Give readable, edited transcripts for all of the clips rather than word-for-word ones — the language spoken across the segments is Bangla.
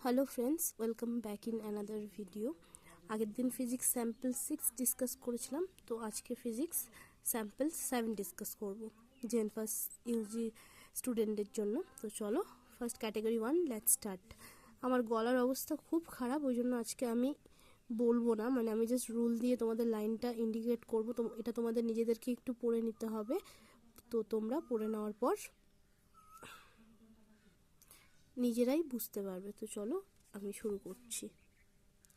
Hello friends, welcome back in another video. আগের দিন ফিজিক্স স্যাম্পল 6 ডিসকাস করেছিলাম, তো আজকে ফিজিক্স স্যাম্পল 7 ডিসকাস করব জেন ফার্স্ট ইউজি স্টুডেন্টদের জন্য। তো চলো, ফার্স্ট ক্যাটাগরি 1 লেটস স্টার্ট। আমার গলার অবস্থা খুব খারাপ, ওই জন্য আজকে আমি বলবো না, মানে আমি জাস্ট রুল দিয়ে তোমাদের লাইনটা ইন্ডিকেট করবো। তো এটা তোমাদের নিজেদেরকে একটু পড়ে নিতে হবে, তো তোমরা পড়ে নেওয়ার পর নিজেরাই বুঝতে পারবে। তো চলো আমি শুরু করছি।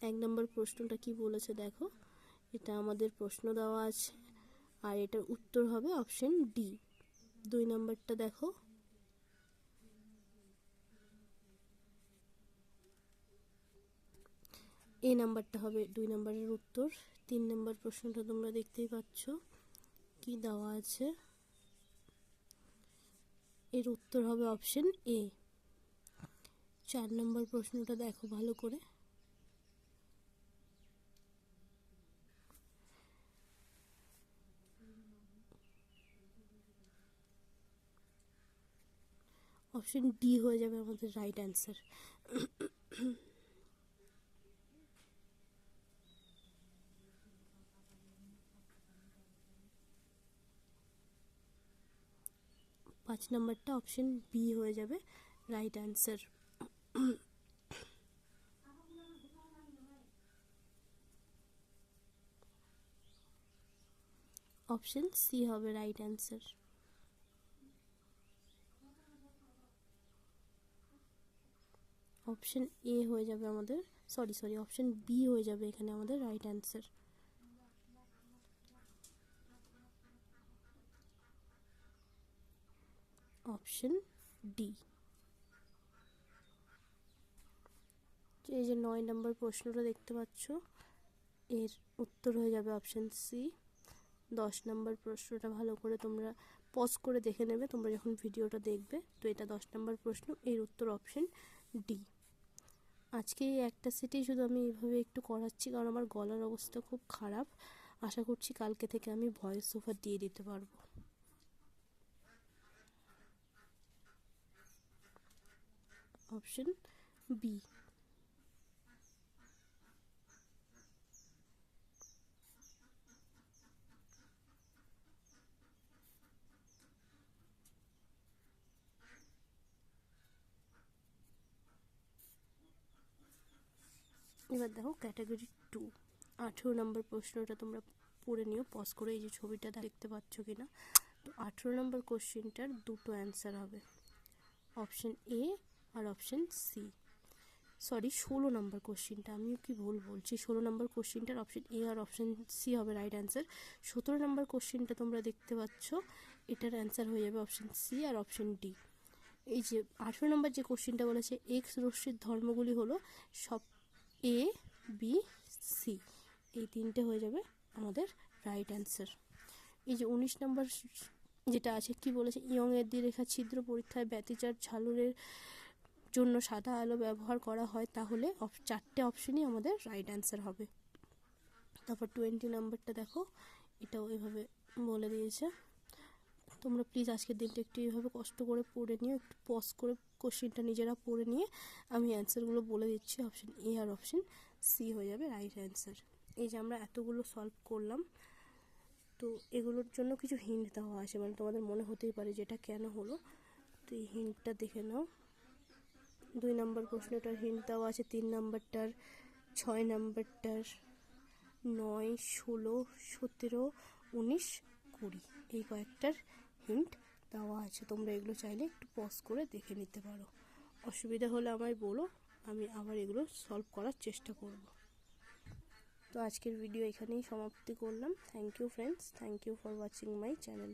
1 নম্বর প্রশ্নটা কি বলেছে দেখো, এটা আমাদের প্রশ্ন দেওয়া আছে আর এটার উত্তর হবে অপশন ডি। 2 নম্বরটা দেখো, এই নাম্বারটা হবে 2 নম্বরের উত্তর। 3 নম্বর প্রশ্নটা তোমরা দেখতেই পাচ্ছ কি দেওয়া আছে, এর উত্তর হবে অপশন এ। 4 নম্বর প্রশ্নটা দেখো ভালো করে, অপশন ডি হয়ে যাবে আমাদের রাইট অ্যান্সার। পাঁচ নম্বরটা অপশন বি হয়ে যাবে রাইট অ্যান্সার। অপশন সি হবে রাইট অ্যান্সার। অপশন এ হয়ে যাবে আমাদের, সরি অপশন বি হয়ে যাবে এখানে আমাদের রাইট অ্যান্সার। Option D. এই যে 9 নম্বর প্রশ্নটা দেখতে পাচ্ছ, এর উত্তর হয়ে যাবে অপশন সি। 10 নম্বর প্রশ্নটা ভালো করে তোমরা পজ করে দেখে নেবে তোমরা যখন ভিডিওটা দেখবে। তো এটা 10 নম্বর প্রশ্ন, এর উত্তর অপশন ডি। আজকে এই একটা সেটেই শুধু আমি এইভাবে একটু করাচ্ছি, কারণ আমার গলার অবস্থা খুব খারাপ। আশা করছি কালকে থেকে আমি ভয়েস ওভার দিয়ে দিতে পারবো। Option B. এবার দেখো ক্যাটাগরি 2, 18 নম্বর প্রশ্নটা তোমরা পড়ে নিও পজ করে, এই যে ছবিটা দেখতে পাচ্ছ কিনা। তো 18 নম্বর কোশ্চেনটার দুটো অ্যান্সার হবে, অপশন এ আর অপশন সি। সরি 16 নম্বর কোশ্চেনটা, আমিও কি ভুল বলছি, 16 নম্বর কোশ্চেনটার অপশন এ আর অপশন সি হবে রাইট অ্যান্সার। 17 নম্বর কোশ্চেনটা তোমরা দেখতে পাচ্ছ, এটার অ্যান্সার হয়ে যাবে অপশন সি আর অপশন ডি। এই যে 18 নম্বর যে কোশ্চেনটা বলেছে, এক্স রশ্মির ধর্মগুলি হলো সব এ বি সি, এই তিনটে হয়ে যাবে আমাদের রাইট অ্যান্সার। এই যে 19 নম্বর যেটা আছে কি বলেছে, ইয়ং এর দ্বিরেখা ছিদ্র পরীক্ষায় ব্যতিচার ঝালরের জন্য সাদা আলো ব্যবহার করা হয়, তাহলে 4টে অপশনই আমাদের রাইট অ্যান্সার হবে। তারপর 20 নম্বরটা দেখো, এটাও এভাবে বলে দিয়েছে। তোমরা প্লিজ আজকের দিনটা একটু এইভাবে কষ্ট করে পড়ে নিও, একটু পজ করে কোশ্চেনটা নিজেরা পড়ে নিয়ে আমি অ্যান্সারগুলো বলে দিচ্ছি। অপশন এ আর অপশন সি হয়ে যাবে রাইট অ্যান্সার। এই যে আমরা এতগুলো সলভ করলাম, তো এগুলোর জন্য কিছু হিন্ট দেওয়া আছে, মানে তোমাদের মনে হতেই পারে যেটা কেন হলো। তো এই হিন্টটা দেখে নাও। 2 নম্বর প্রশ্নটার হিন্ট দেওয়া আছে, 3 নম্বরটার, 6 নম্বরটার, 9, 16, 17, 19, 20 এই কয়েকটার হিন্ট দেওয়া আছে। তোমরা এগুলো চাইলে একটু পজ করে দেখে নিতে পারো, অসুবিধা হলে আমায় বলো, আমি আবার এগুলো সলভ করার চেষ্টা করব। তো আজকের ভিডিও এখানেই সমাপ্তি করলাম। Thank you friends, thank you for watching my channel.